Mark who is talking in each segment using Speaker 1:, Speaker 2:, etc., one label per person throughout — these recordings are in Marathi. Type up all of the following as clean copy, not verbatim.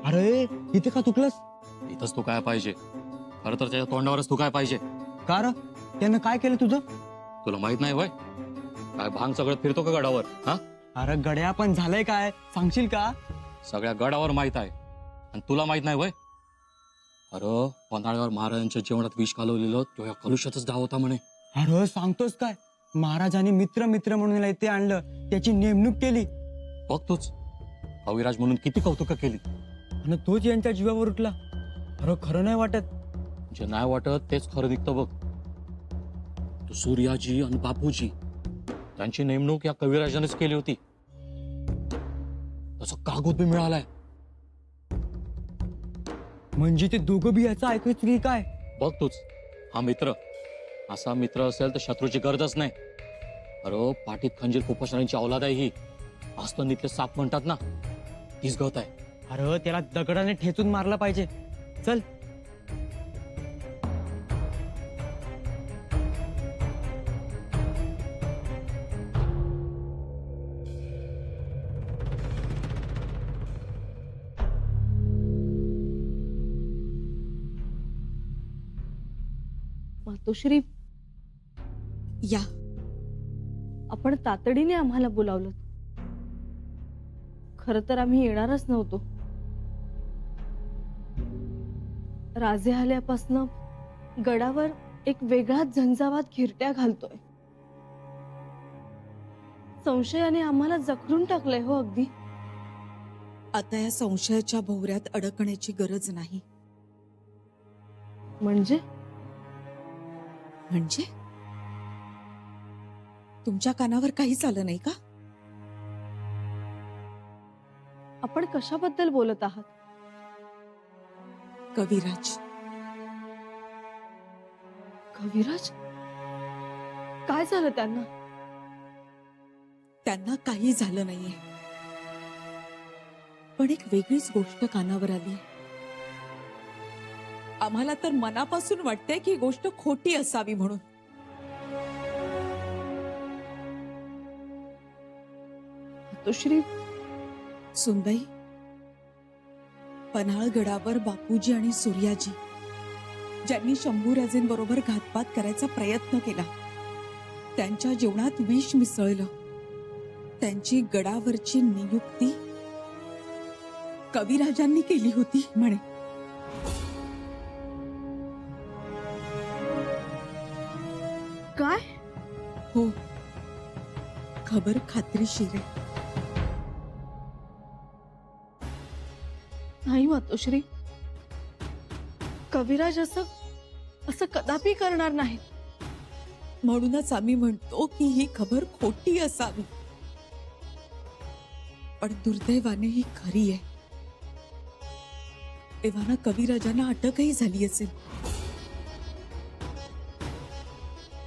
Speaker 1: अरे इथे का चुकलंस?
Speaker 2: इथंच तू काय पाहिजे? खरं तर त्याच्या तोंडावरच तू काय पाहिजे?
Speaker 1: का र? त्यानं काय केलं तुझं?
Speaker 2: तुला माहित नाही वय? काय भांग सगळं फिरतो का गडावर? हा,
Speaker 1: अरे गड्या पण झालंय काय सांगशील का?
Speaker 2: सगळ्या गडावर माहित आहे आणि तुला माहित नाही वय? अरे पन्हाळ्यावर महाराजांच्या जेवणात विष घालवलेलं तो या कलुष्यातच डाव होता म्हणे.
Speaker 1: अरे सांगतोस काय? महाराजांनी मित्र मित्र म्हणून इथे आणलं, त्याची नेमणूक केली
Speaker 2: बघ तूच कविराज म्हणून किती कौतुक केली.
Speaker 1: आणि तोच यांच्या जीवावर उठला. अरे खरं नाही वाटत.
Speaker 2: जे नाही वाटत तेच खरं निघतं बघ. तो सूर्याजी आणि बापूजी त्यांची नेमणूक या कविराजानेच केली होती. तसं कागद बी मिळालाय.
Speaker 1: म्हणजे ते दोघं बी याचं ऐकायचं की काय?
Speaker 2: बघ तूच हा मित्र, असा मित्र असेल तर शत्रूची गरजच नाही. अरे पाठीत खंजीर कुपोषणाची औलाद आहे ही. आस्तनीतले साप म्हणतात ना, तीच गत आहे.
Speaker 1: अरे त्याला दगडाने ठेचून मारला पाहिजे. चल.
Speaker 3: मातोश्री,
Speaker 4: या.
Speaker 3: आपण तातडीने आम्हाला बोलावलं. खरं तर आम्ही येणारच नव्हतो. राजे आल्यापासनं गडावर एक वेगळाच झंझावात घिरट्या घालतोय. संशयाने आम्हाला जखडून टाकलंय हो अगदी.
Speaker 4: आता या संशयाच्या भोवऱ्यात अडकण्याची गरज नाही.
Speaker 3: म्हणजे
Speaker 4: म्हणजे तुमच्या कानावर काहीच आलं नाही का?
Speaker 3: आपण कशाबद्दल बोलत आहात?
Speaker 4: कविराज.
Speaker 3: कविराज? काय झालं त्यांना?
Speaker 4: त्यांना काही झालं नाहीये, पण एक वेगळीच गोष्ट कानावर आली. आम्हाला तर मनापासून वाटतंय की ही गोष्ट खोटी असावी म्हणून.
Speaker 3: मातोश्री,
Speaker 4: सुनबाई, पन्हाळगडावर बापूजी आणि सूर्याजी ज्यांनी शंभूराजेंबरोबर घातपात करायचा प्रयत्न केला, त्यांच्या जेवणात विष मिसळलं, त्यांची गडावरची नियुक्ती कविराजांनी केली होती म्हणे.
Speaker 3: काय?
Speaker 4: हो, खबर खात्रीशीर आहे.
Speaker 3: नाही मातोश्री, कविराज असं कदापि करणार नाही.
Speaker 4: म्हणूनच आम्ही म्हणतो की ही खबर खोटी असावी, पण दुर्दैवाने ही खरी आहे. तेव्हा कविराजांना अटकही झाली असेल.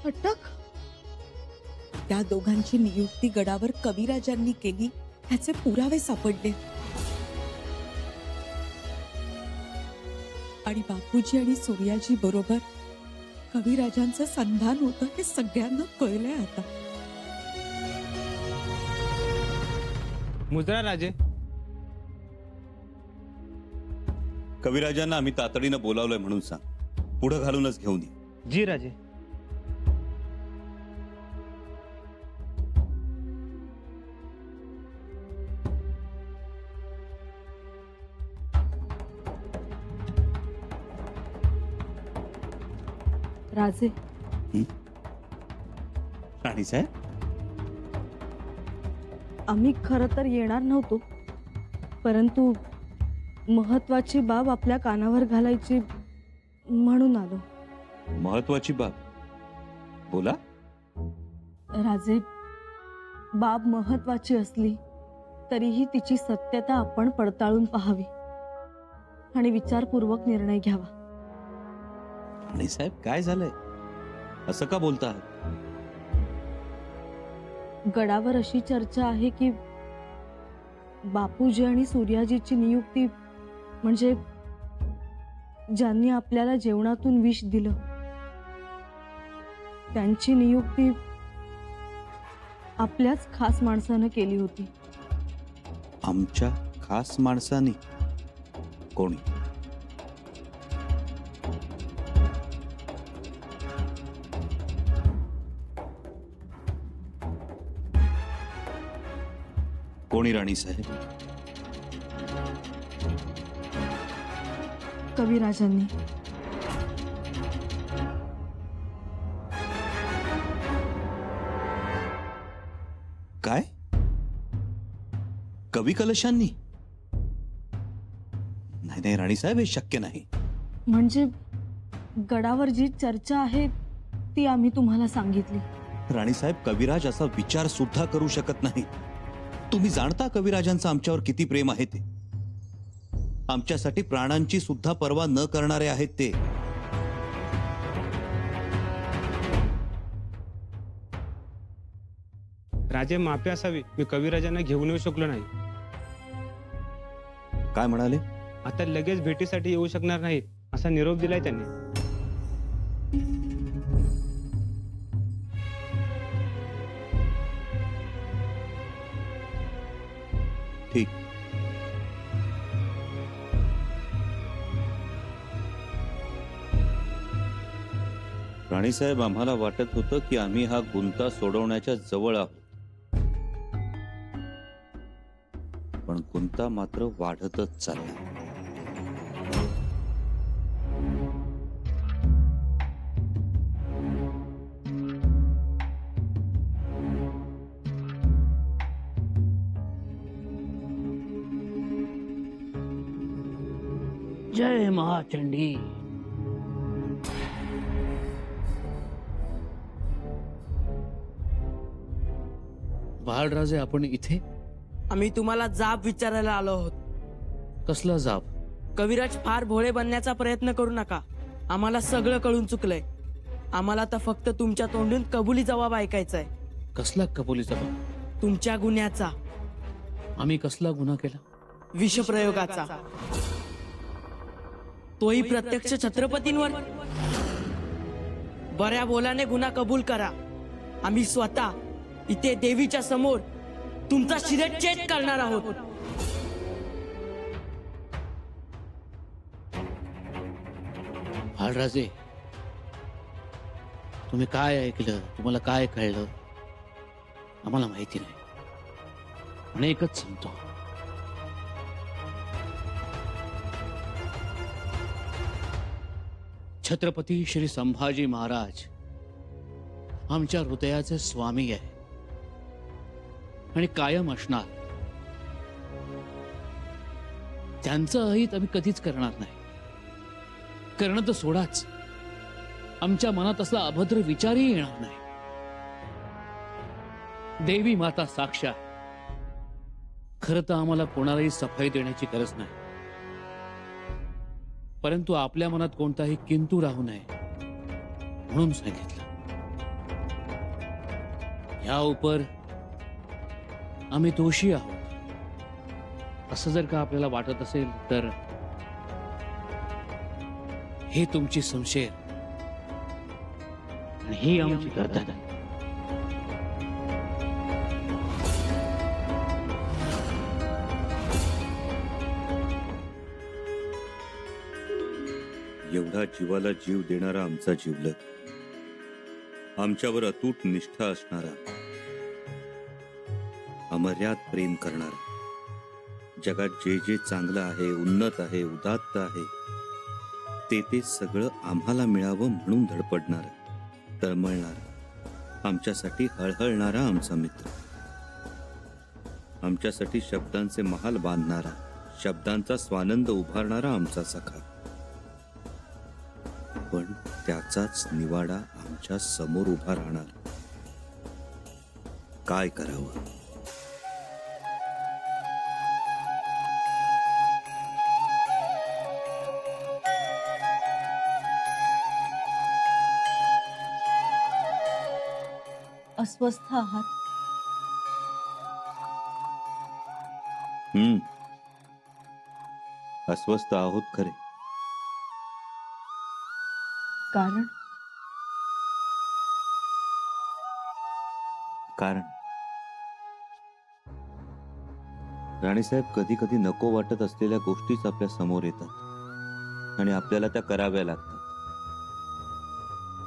Speaker 3: अटक?
Speaker 4: त्या दोघांची नियुक्ती गडावर कविराजांनी केली ह्याचे पुरावे सापडले. आणि बापूजी आणि सूर्याजी बरोबर कविराजांचं संधान होतं हे सगळ्यांना कळलंय आता.
Speaker 1: मुजरा राजे.
Speaker 5: कविराजांना आम्ही तातडीनं बोलावलंय म्हणून सांग. पुढं घालूनच घेऊन ये.
Speaker 1: जी राजे.
Speaker 3: राजे,
Speaker 5: राणीसाहेब,
Speaker 3: आम्ही खरं तर येणार नव्हतो, परंतु महत्वाची बाब आपल्या कानावर घालायची म्हणून आलो.
Speaker 5: महत्वाची बाब? बोला.
Speaker 3: राजे, बाब महत्वाची असली तरीही तिची सत्यता आपण पडताळून पाहावी आणि विचारपूर्वक निर्णय घ्यावा.
Speaker 5: राणीसाहेब, काय झालंय? असं का बोलता आहात?
Speaker 3: गडावर अशी चर्चा आहे की बापूजी आणि सूर्याजीची नियुक्ती म्हणजे ज्यांनी आपल्याला जेवणातून विष दिलं त्यांची नियुक्ती आपल्याच खास माणसानं केली होती.
Speaker 5: आमच्या खास माणसाने? कोणी? कोणी राणी साहेब?
Speaker 3: कविराजांनी.
Speaker 5: काय? कवी कलशांनी? नाही नाही राणी साहेब, हे शक्य नाही.
Speaker 3: म्हणजे गडावर जी चर्चा आहे ती आम्ही तुम्हाला सांगितली.
Speaker 5: राणी साहेब, कविराज असा विचार सुद्धा करू शकत नाही. तुम्ही जाणता कविराजांचं आमच्यावर किती प्रेम आहे ते. आमच्यासाठी प्राणांची सुद्धा पर्वा न करणारे आहेत ते.
Speaker 6: राजे, माफी असावी, मी कविराजांना घेऊन येऊ शकलो नाही.
Speaker 5: काय म्हणाले?
Speaker 6: आता लगेच भेटीसाठी येऊ शकणार नाही असा निरोप दिलाय त्यांनी.
Speaker 5: ठीक. राणी साहेब, आम्हाला वाटत होतं की आम्ही हा गुंता सोडवण्याच्या जवळ आहोत, पण गुंता मात्र वाढतच चालला.
Speaker 7: जय महाचंडी.
Speaker 2: बाळराजे, आपण इथे?
Speaker 8: आम्ही तुम्हाला जाब विचारायला आलो आहोत.
Speaker 2: कसला जाब?
Speaker 8: कविराज फार भोळे बनण्याचा प्रयत्न करू नका. आम्हाला सगळं कळून चुकलंय. आम्हाला तर फक्त तुमच्या तोंडून कबुली जबाब ऐकायचा आहे.
Speaker 2: कसला कबुलीचा बाब?
Speaker 8: तुमच्या गुन्ह्याचा,
Speaker 2: आम्ही कसला गुन्हा केला?
Speaker 8: विषप्रयोगाचा, तोही प्रत्यक्ष छत्रपतींवर. बऱ्या बोलाने गुन्हा कबूल करा. आम्ही स्वतः इथे देवीच्या समोर तुमचा शिरच्छेद करणार आहोत.
Speaker 7: बाळराजे, तुम्ही काय ऐकलं, तुम्हाला काय कळलं आम्हाला माहिती नाही. पण एकच सांगतो, छत्रपती श्री संभाजी महाराज आमच्या हृदयाचे स्वामी आहे आणि कायम असणार. त्यांचं अहित आम्ही कधीच करणार नाही. करणं तर सोडाच, आमच्या मनात असला अभद्र विचारही येणार नाही. देवी माता साक्षात. खरं तर आम्हाला कोणालाही सफाई देण्याची गरज नाही, परंतु आपल्या मनात कोणताही किंतु राहू नये म्हणून सांगितलं. ह्या उपर आम्ही दोषी आहोत असं जर का आपल्याला वाटत असेल तर हे तुमची संशय आणि ही आमची कर्तव्य.
Speaker 5: एवढा जीवाला जीव देणारा आमचा जिवलग, आमच्यावर अतूट निष्ठा असणारा, अमर्याद प्रेम करणारा, जगात जे जे चांगलं आहे, उन्नत आहे, उदात्त आहे, ते सगळं आम्हाला मिळावं म्हणून धडपडणारा, तळमळणारा, आमच्यासाठी हळहळणारा आमचा मित्र, आमच्यासाठी शब्दांचे महाल बांधणारा, शब्दांचा स्वानंद उभारणारा आमचा सखा. पण त्याचाच निवाडा आमच्या समोर उभा राहणार. काय करावं?
Speaker 3: अस्वस्थ आहात?
Speaker 5: अस्वस्थ आहोत खरे.
Speaker 3: कारण
Speaker 5: कारण राणीसाहेब, कधी कधी नको वाटत असलेल्या गोष्टीच आपल्या समोर येतात आणि आपल्याला त्या कराव्या लागतात.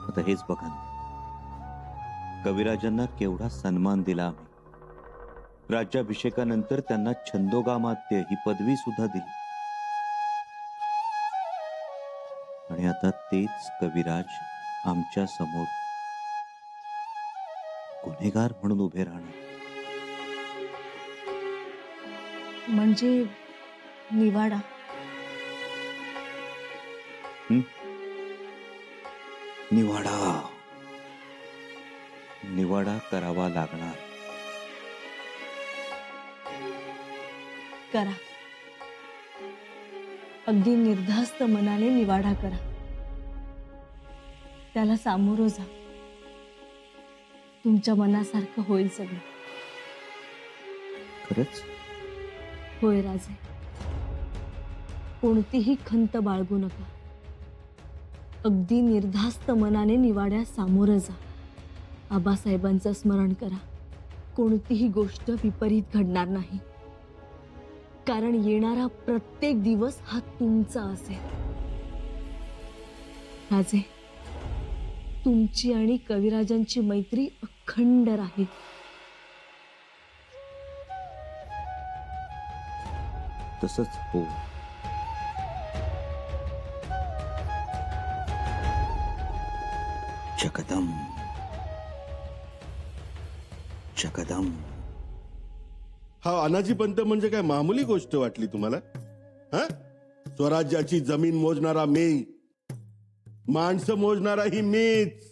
Speaker 5: आता हेच बघा ना, कविराजांना केवढा सन्मान दिला आम्ही. राज्याभिषेकानंतर त्यांना छंदोगामात्य ही पदवी सुद्धा दिली. आणि आता तेच कविराज आमच्या समोर गुन्हेगार म्हणून उभे राहणार.
Speaker 3: म्हणजे निवाडा.
Speaker 5: निवाडा निवाडा करावा लागणार.
Speaker 3: करा. अगदी निर्धास्त मनाने निवाडा करा. त्याला सामोरं जा. तुमच्या मनासारखं होईल सगळं.
Speaker 5: खरंच?
Speaker 3: होय राजे. कोणतीही खंत बाळगू नका. अगदी निर्धास्त मनाने निवाड्यास सामोरं जा. आबासाहेबांचं स्मरण करा. कोणतीही गोष्ट विपरीत घडणार नाही, कारण येणारा प्रत्येक दिवस हा तुमचा असेल. राजे, तुमची आणि कविराजांची मैत्री अखंड राहील.
Speaker 5: तसंच हो. जगदम जगदम.
Speaker 9: हा अनाजी पंत म्हणजे काय मामूली गोष्ट वाटली तुम्हाला? हा, स्वराज्याची जमीन मोजणारा मी, माणसं मोजणाराही मीच,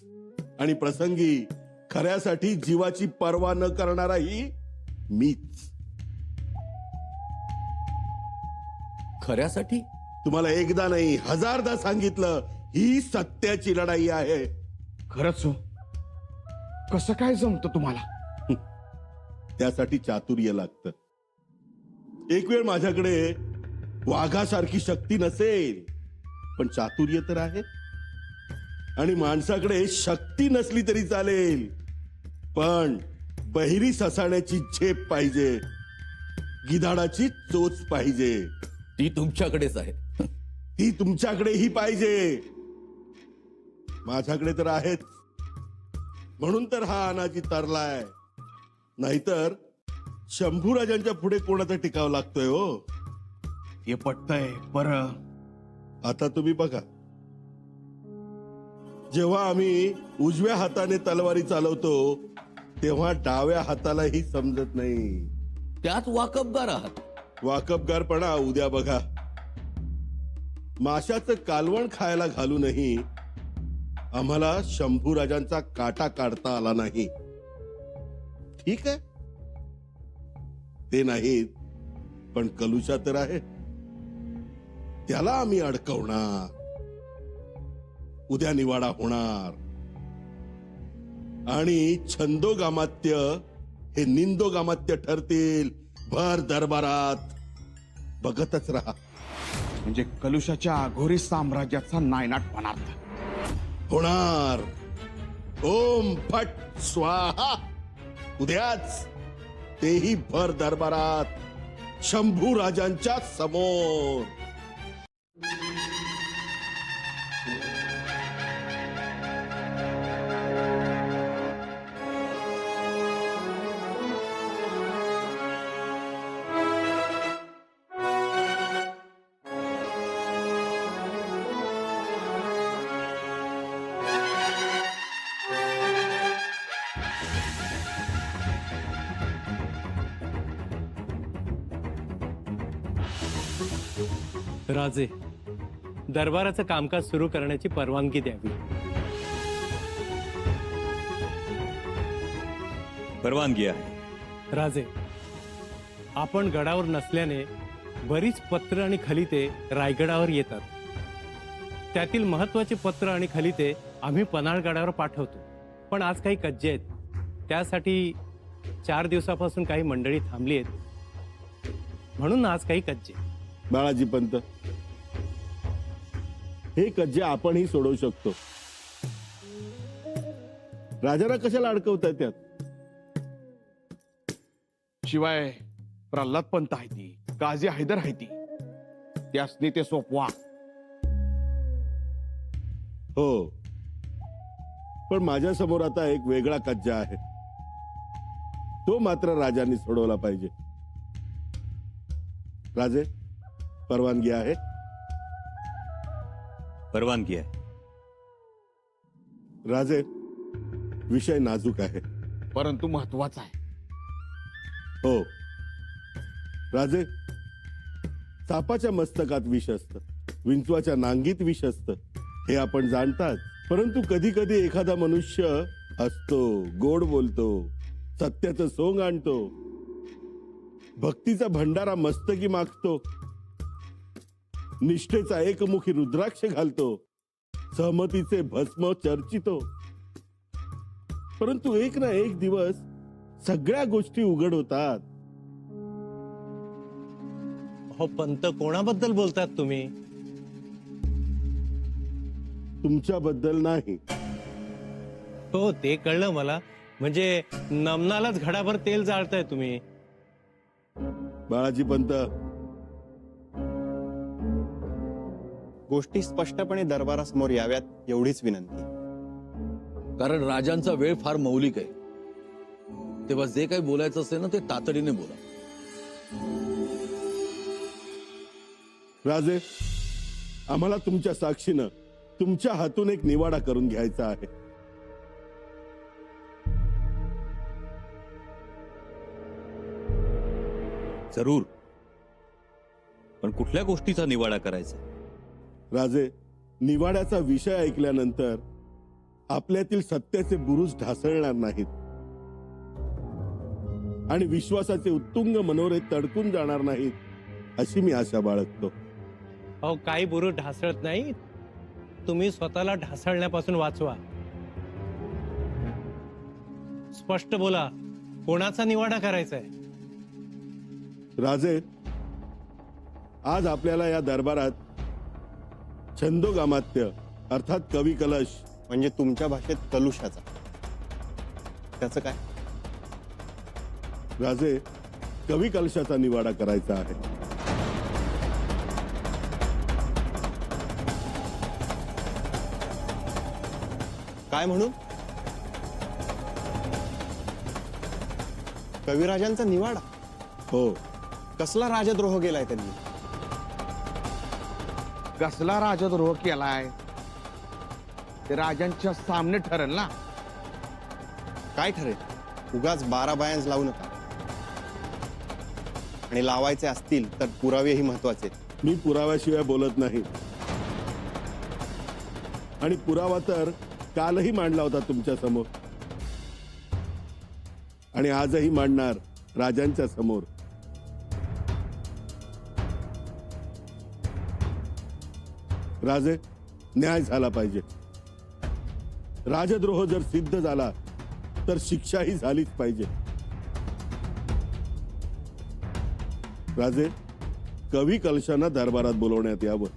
Speaker 9: आणि प्रसंगी खऱ्यासाठी जीवाची पर्वा न करणाराही मीच.
Speaker 10: खऱ्यासाठी?
Speaker 9: तुम्हाला एकदा नाही हजारदा सांगितलं, ही सत्याची लढाई आहे.
Speaker 10: खरंच हो. कसं काय जमतं तुम्हाला?
Speaker 9: त्यासाठी चातुर्य लागतं. एक वेळ माझ्याकडे वाघासारखी शक्ती नसेल, पण चातुर्य तर आहे. आणि माणसाकडे शक्ती नसली तरी चालेल, पण बहिरी ससाण्याची झेप पाहिजे, गिधाडाची चोच पाहिजे.
Speaker 10: ती तुमच्याकडेच आहे.
Speaker 9: ती तुमच्याकडेही पाहिजे. माझ्याकडे तर आहेच. म्हणून तर हा अनाजी तरलाय. नाहीतर शंभूराजांच्या पुढे कोणाचा टिकाव लागतोय हो.
Speaker 10: हे पटतंय बरं.
Speaker 9: आता तुम्ही बघा, जेव्हा आम्ही उजव्या हाताने तलवारी चालवतो, तेव्हा डाव्या हातालाही समजत नाही.
Speaker 10: त्यात वाकबगार आहात.
Speaker 9: वाकबगारपणा उद्या बघा. माशाचं कालवण खायला घालूनही आम्हाला शंभूराजांचा काटा काढता आला नाही. ठीक आहे, ते नाहीत, पण कलुषा तर आहे. त्याला आम्ही अडकवणार. उद्या निवाडा होणार आणि छंदोगामात्य हे निंदोगामात्य ठरतील भर दरबारात. बघतच राहा.
Speaker 10: म्हणजे कलुषाच्या अघोरी साम्राज्याचा नायनाट होणार.
Speaker 9: होणार. ओम फट स्वाहा. उद्याच, तेही भर दरबारात शंभू राजांच्या समोर.
Speaker 11: राजे, दरबाराचं कामकाज सुरू करण्याची परवानगी द्यावी.
Speaker 5: परवानगी आहे.
Speaker 11: राजे, आपण गडावर नसल्याने बरीच पत्र आणि खलिते रायगडावर येतात. त्यातील महत्वाचे पत्र आणि खलिते आम्ही पन्हाळगडावर पाठवतो. पण आज काही कज्जे आहेत. त्यासाठी 4 दिवसापासून काही मंडळी थांबली आहेत, म्हणून आज काही कज्जे.
Speaker 9: बाळाजी पंत, हे कज्जे आपणही सोडवू शकतो. राजाला कशाला अडकवताय त्यात?
Speaker 10: शिवाय प्रल्हाद पंत आहे ती, काझी हैदर आहे ती, त्यासनी ते सोपवा.
Speaker 9: हो, पण माझ्या समोर आता एक वेगळा कज्जा आहे. तो मात्र राजांनी सोडवला पाहिजे. राजे, परवानगी आहे?
Speaker 5: परवानगी आहे.
Speaker 9: राजे, विषय नाजूक आहे.
Speaker 10: परंतु महत्वाचा आहे.
Speaker 9: हो राजे, सापाच्या मस्तकात विष असतं, विंचवाच्या नांगीत विष असतं, हे आपण जाणतात. परंतु कधी कधी एखादा मनुष्य हसतो, गोड बोलतो, सत्याचं सोंग आणतो, भक्तीचा भंडारा मस्तकी मागतो, निष्ठेचा एकमुखी रुद्राक्ष घालतो, सहमतीचे भस्म चर्चितो. परंतु एक ना एक दिवस सगळ्या गोष्टी उघड होतात.
Speaker 11: हो पंत, कोणाबद्दल बोलतात तुम्ही?
Speaker 9: तुमच्याबद्दल नाही.
Speaker 11: हो, ते कळलं मला. म्हणजे नमनालाच घडाभर तेल जाळताय तुम्ही.
Speaker 9: बाळाजी पंत,
Speaker 12: गोष्टी स्पष्टपणे दरबारासमोर याव्यात एवढीच विनंती.
Speaker 13: कारण राजांचा वेळ फार मौलिक आहे, तेव्हा जे काही बोलायचं असेल ना ते तातडीने बोला.
Speaker 9: राजे, आम्हाला तुमच्या साक्षीनं तुमच्या हातून एक निवाडा करून घ्यायचा आहे.
Speaker 5: जरूर, पण कुठल्या गोष्टीचा निवाडा करायचा?
Speaker 9: राजे, निवाड्याचा विषय ऐकल्यानंतर आपल्यातील सत्याचे बुरुज ढासळणार नाहीत आणि विश्वासाचे उत्तुंग मनोरे तडकून जाणार नाहीत, अशी मी आशा बाळगतो.
Speaker 11: अहो, काही बुरुज ढासळत नाही. तुम्ही स्वतःला ढासळण्यापासून वाचवा. स्पष्ट बोला, कोणाचा निवाडा करायचा आहे?
Speaker 9: राजे, आज आपल्याला या दरबारात छंदोगामात्य अर्थात कवी कलश,
Speaker 12: म्हणजे तुमच्या भाषेत कलुषाचा, त्याचं काय?
Speaker 9: राजे, कवी कलशाचा निवाडा करायचा आहे.
Speaker 12: काय म्हणून? कविराजांचा निवाडा?
Speaker 9: हो.
Speaker 12: कसला राजद्रोह केलाय त्यांनी?
Speaker 10: कसला राजद्रोह केलाय ते राजांच्या सामने ठरेल ना.
Speaker 12: काय ठरेल? उगाच 12 बायांस लावू नका. आणि लावायचे असतील तर पुरावेही महत्वाचे.
Speaker 9: मी पुराव्याशिवाय बोलत नाही. आणि पुरावा तर कालही मांडला होता तुमच्या समोर आणि आजही मांडणार राजांच्या समोर. राजे, न्याय झाला पाहिजे. राजद्रोह जर सिद्ध झाला तर शिक्षाही झालीच पाहिजे. राजे, कवी कलशांना दरबारात बोलवण्यात यावं.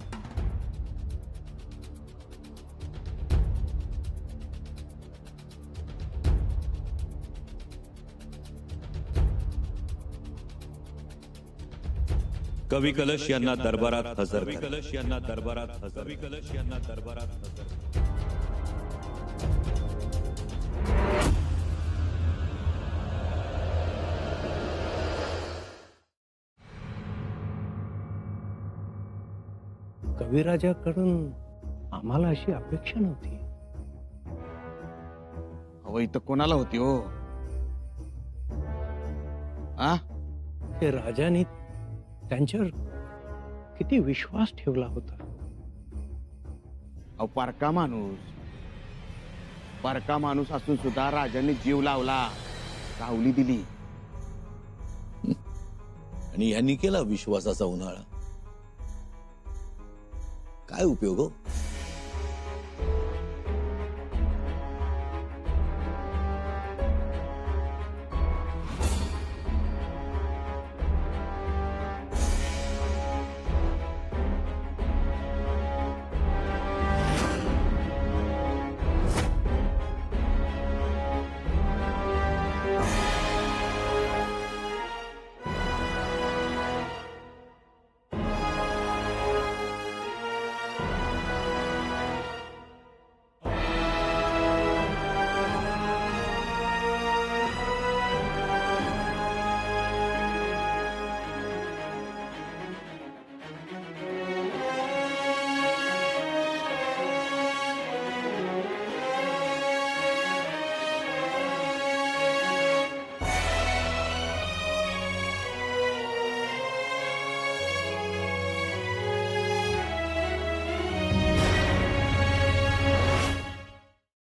Speaker 5: कवी कलश यांना दरबारात हजर करा. कलश यांना दरबारात हजर. कवी कलश यांना दरबारात हजर.
Speaker 11: कविराजाकडून आम्हाला अशी अपेक्षा नव्हती.
Speaker 10: अहो, इथं कोणाला होती हो? आ,
Speaker 11: ते राजाने त्यांच्यावर किती विश्वास ठेवला होता.
Speaker 10: अहो, परका माणूस असून सुद्धा राजांनी जीव लावला, सावली दिली.
Speaker 13: आणि यांनी केला विश्वासाचा उन्हाळा. काय उपयोग हो?